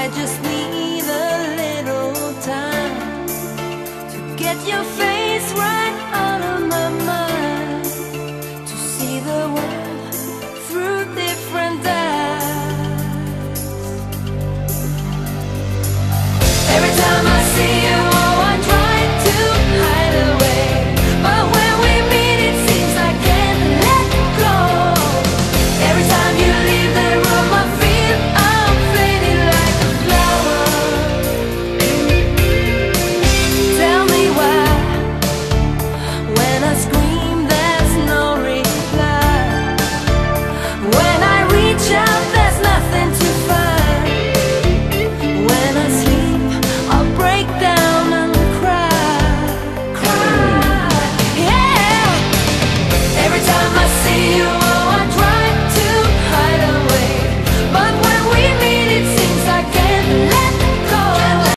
I just need a little time to get your face right out of my mind, to see the world through different eyes. Every time I see you, oh, I try to hide away, but when we meet it seems I can't let go. Every time you leave the room I feel I'm fading like a flower. Tell me why, when I scream there's no reply, when I reach out there's nothing to find, when I sleep I'll break down and cry, yeah. Every time I see you